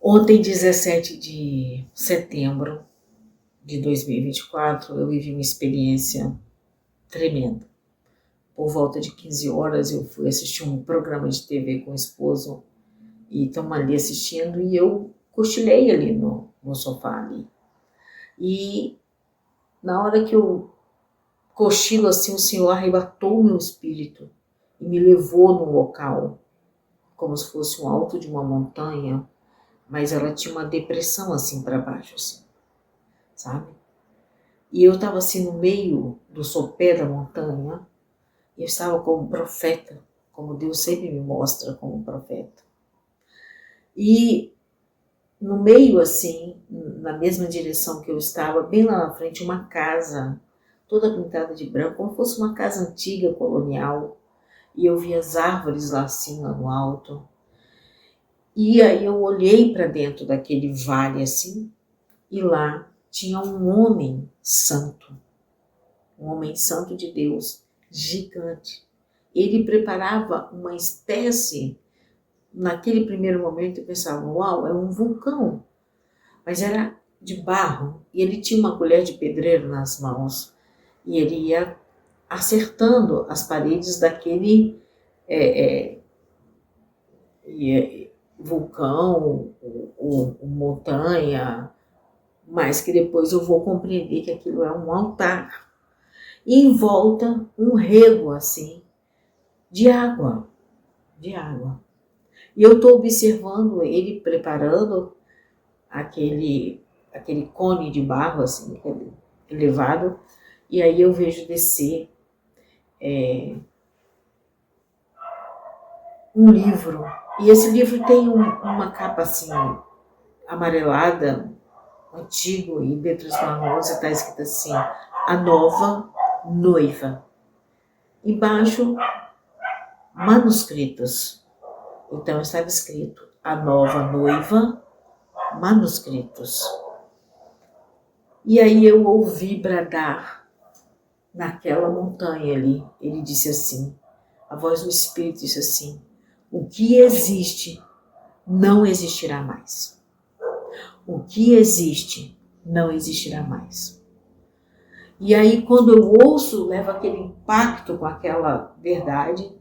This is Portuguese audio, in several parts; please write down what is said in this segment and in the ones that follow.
Ontem, 17 de setembro de 2024, eu vivi uma experiência tremenda. Por volta de 15 horas, eu fui assistir um programa de TV com o esposo e estamos ali assistindo e eu cochilei ali no sofá ali. E na hora que eu cochilo assim, o Senhor arrebatou o meu espírito e me levou num local, como se fosse um alto de uma montanha, mas ela tinha uma depressão assim para baixo, assim, sabe? E eu estava assim no meio do sopé da montanha, e eu estava como profeta, como Deus sempre me mostra como profeta. E no meio assim, na mesma direção que eu estava, bem lá na frente, uma casa, toda pintada de branco, como se fosse uma casa antiga, colonial, e eu vi as árvores lá assim, lá no alto. E aí eu olhei para dentro daquele vale assim, e lá tinha um homem santo de Deus, gigante. Ele preparava uma espécie, naquele primeiro momento eu pensava, uau, é um vulcão, mas era de barro, e ele tinha uma colher de pedreiro nas mãos, e ele ia acertando as paredes daquele vulcão, ou montanha, mas que depois eu vou compreender que aquilo é um altar. E em volta um rego assim, de água. E eu estou observando ele preparando aquele cone de barro assim, elevado, e aí eu vejo descer um livro. E esse livro tem uma capa assim, amarelada, antigo, e letras marrons, e está escrito assim, A Nova Noiva. Embaixo, manuscritos. Então estava escrito, A Nova Noiva, manuscritos. E aí eu ouvi bradar naquela montanha ali. Ele disse assim, a voz do Espírito disse assim, o que existe não existirá mais. O que existe não existirá mais. E aí quando eu ouço, levo aquele impacto com aquela verdade,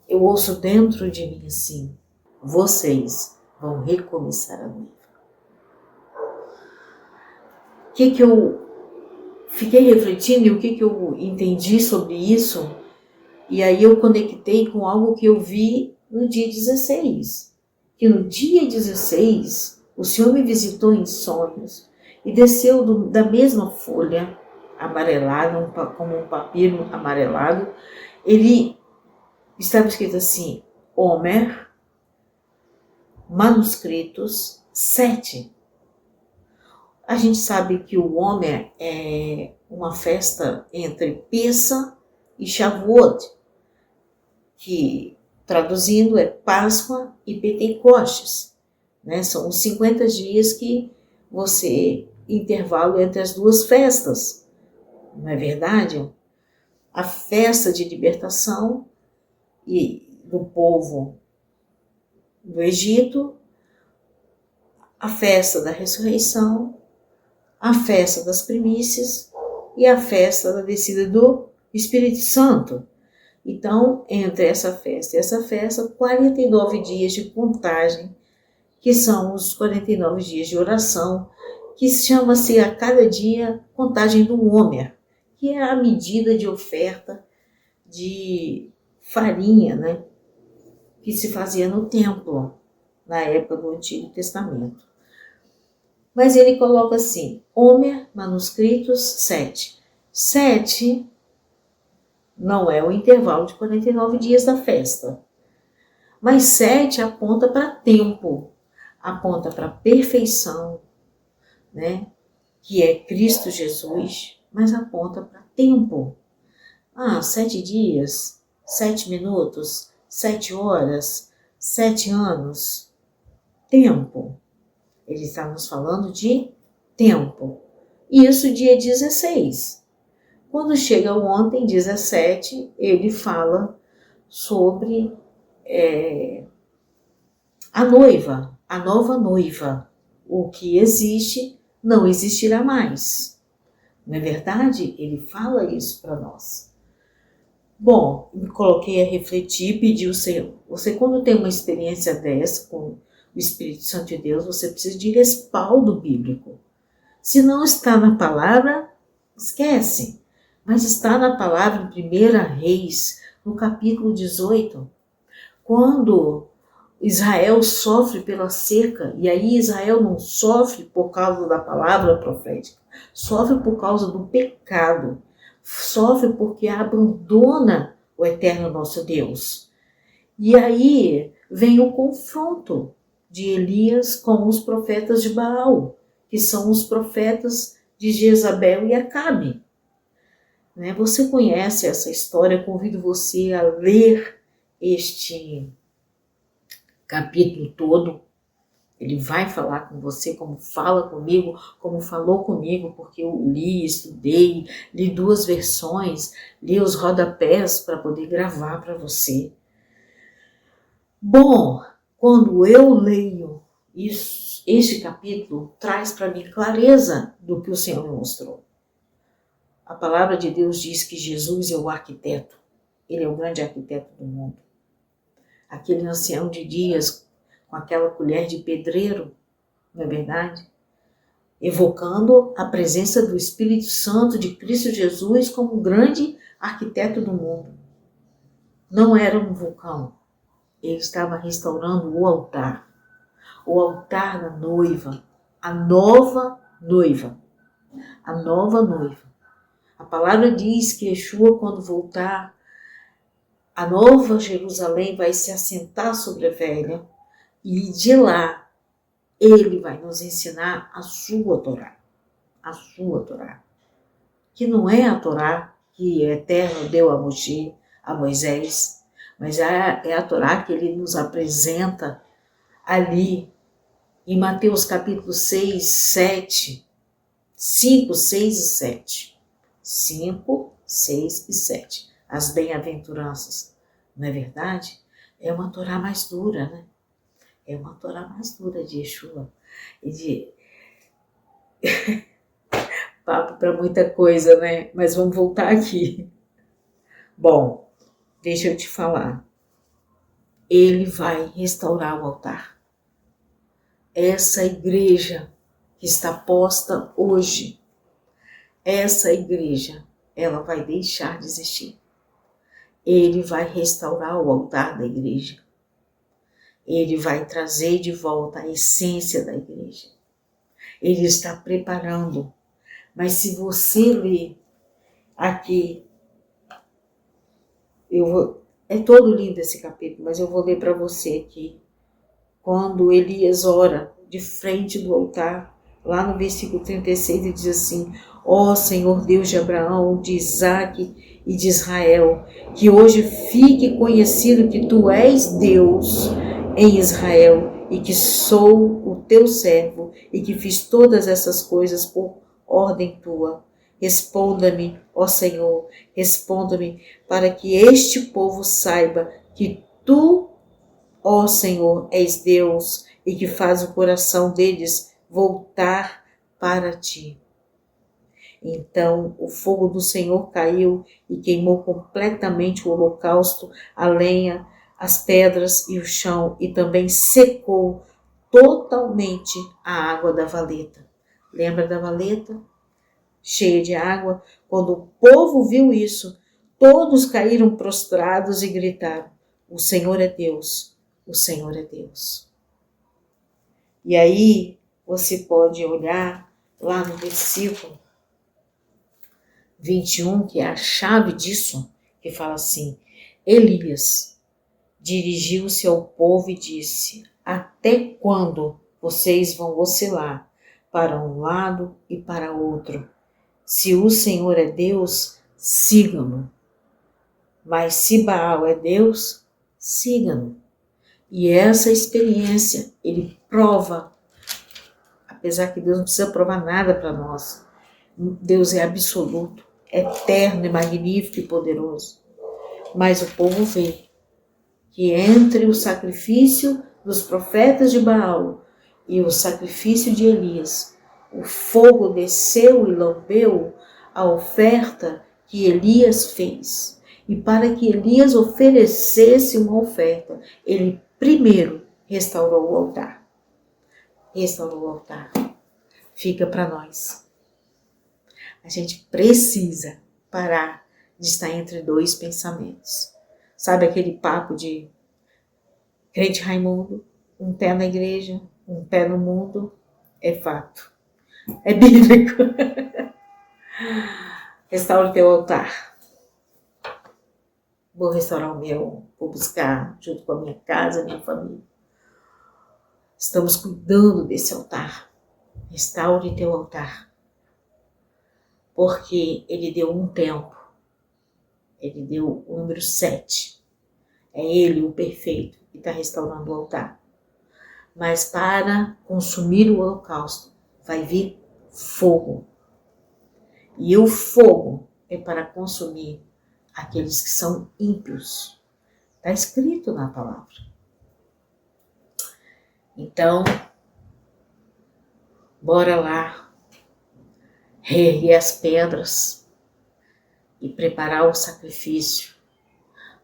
eu ouço dentro de mim assim, vocês vão recomeçar a noiva. O que eu fiquei refletindo e o que eu entendi sobre isso, e aí eu conectei com algo que eu vi no dia 16. Que no dia 16, o Senhor me visitou em sonhos e desceu da mesma folha amarelada, como um papiro amarelado. Ele estava escrito assim, Homer, manuscritos 7. A gente sabe que o Homer é uma festa entre Pessa e Shavuot, que traduzindo é Páscoa e Pentecostes, né? São os 50 dias que você intervalo entre as duas festas, não é verdade? A festa de libertação e do povo do Egito, a festa da ressurreição, a festa das primícias e a festa da descida do Espírito Santo. Então, entre essa festa e essa festa, 49 dias de contagem, que são os 49 dias de oração, que chama-se a cada dia contagem do Homer, que é a medida de oferta de farinha, né, que se fazia no templo, na época do Antigo Testamento. Mas ele coloca assim, Homer, manuscritos 7. 7 não é o intervalo de 49 dias da festa. Mas 7 aponta para tempo, aponta para perfeição, né? Que é Cristo Jesus, mas aponta para tempo. 7 dias, 7 minutos, 7 horas, 7 anos. Tempo. Ele está nos falando de tempo. Isso dia 16. Quando chega ontem, 17, ele fala sobre a noiva. a nova noiva. O que existe não existirá mais. Não é verdade? Ele fala isso para nós. Bom, me coloquei a refletir e pedi ao Senhor. Você, quando tem uma experiência dessa com o Espírito Santo de Deus, você precisa de respaldo bíblico. Se não está na palavra, esquece. Mas está na palavra em 1 Reis, no capítulo 18, quando Israel sofre pela seca, e aí Israel não sofre por causa da palavra profética, sofre por causa do pecado, sofre porque abandona o eterno nosso Deus. E aí vem o confronto de Elias com os profetas de Baal, que são os profetas de Jezabel e Acabe. Você conhece essa história, convido você a ler este capítulo todo. Ele vai falar com você como fala comigo, como falou comigo, porque eu li, estudei, li 2 versões, li os rodapés para poder gravar para você. Bom, quando eu leio isso, este capítulo traz para mim clareza do que o Senhor me mostrou. A palavra de Deus diz que Jesus é o arquiteto. Ele é o grande arquiteto do mundo. Aquele ancião de dias com aquela colher de pedreiro, não é verdade? Evocando a presença do Espírito Santo de Cristo Jesus como o grande arquiteto do mundo. Não era um vulcão. Ele estava restaurando o altar da noiva, a nova noiva, a nova noiva. A palavra diz que Yeshua, quando voltar, a nova Jerusalém vai se assentar sobre a velha e de lá ele vai nos ensinar a sua Torá, que não é a Torá que o Eterno deu a Moisés, mas é a Torá que ele nos apresenta ali em Mateus capítulo 6, 7, 5, 6 e 7. 5, 6 e 7. As bem-aventuranças, não é verdade? É uma Torá mais dura, né? É uma Torá mais dura de Yeshua. E de papo para muita coisa, né? Mas vamos voltar aqui. Bom, deixa eu te falar. Ele vai restaurar o altar. Essa igreja que está posta hoje, essa igreja, ela vai deixar de existir. Ele vai restaurar o altar da igreja. Ele vai trazer de volta a essência da igreja. Ele está preparando. Mas se você ler aqui, é todo lindo esse capítulo, mas eu vou ler para você aqui. Quando Elias ora de frente do altar, lá no versículo 36, ele diz assim: ó Senhor Deus de Abraão, de Isaque e de Israel, que hoje fique conhecido que tu és Deus em Israel e que sou o teu servo e que fiz todas essas coisas por ordem tua. Responda-me, ó Senhor, responda-me, para que este povo saiba que tu, ó Senhor, és Deus e que faz o coração deles voltar para ti. Então o fogo do Senhor caiu e queimou completamente o holocausto, a lenha, as pedras e o chão, e também secou totalmente a água da valeta. Lembra da valeta? Cheia de água. Quando o povo viu isso, todos caíram prostrados e gritaram: o Senhor é Deus, o Senhor é Deus. E aí você pode olhar lá no versículo 21, que é a chave disso, que fala assim: Elias dirigiu-se ao povo e disse: até quando vocês vão oscilar para um lado e para outro? Se o Senhor é Deus, sigam-no. Mas se Baal é Deus, sigam-no. E essa experiência, ele prova, apesar que Deus não precisa provar nada para nós. Deus é absoluto, eterno e magnífico e poderoso. Mas o povo vê que entre o sacrifício dos profetas de Baal e o sacrifício de Elias, o fogo desceu e lambeu a oferta que Elias fez. E para que Elias oferecesse uma oferta, ele primeiro restaurou o altar. Restaurou o altar. Fica para nós. A gente precisa parar de estar entre dois pensamentos. Sabe aquele papo de crente Raimundo? Um pé na igreja, um pé no mundo. É fato. É bíblico. Restaura o teu altar. Vou restaurar o meu. Vou buscar junto com a minha casa, a minha família. Estamos cuidando desse altar. Restaure teu altar. Porque ele deu um tempo. Ele deu o número 7. É ele, o perfeito, que está restaurando o altar. Mas para consumir o holocausto, vai vir fogo. E o fogo é para consumir aqueles que são ímpios. Está escrito na palavra. Então, bora lá, reerguer as pedras e preparar o sacrifício,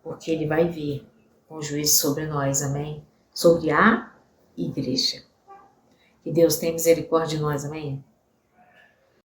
porque ele vai vir com juízo sobre nós, amém? Sobre a igreja. Que Deus tenha misericórdia de nós, amém?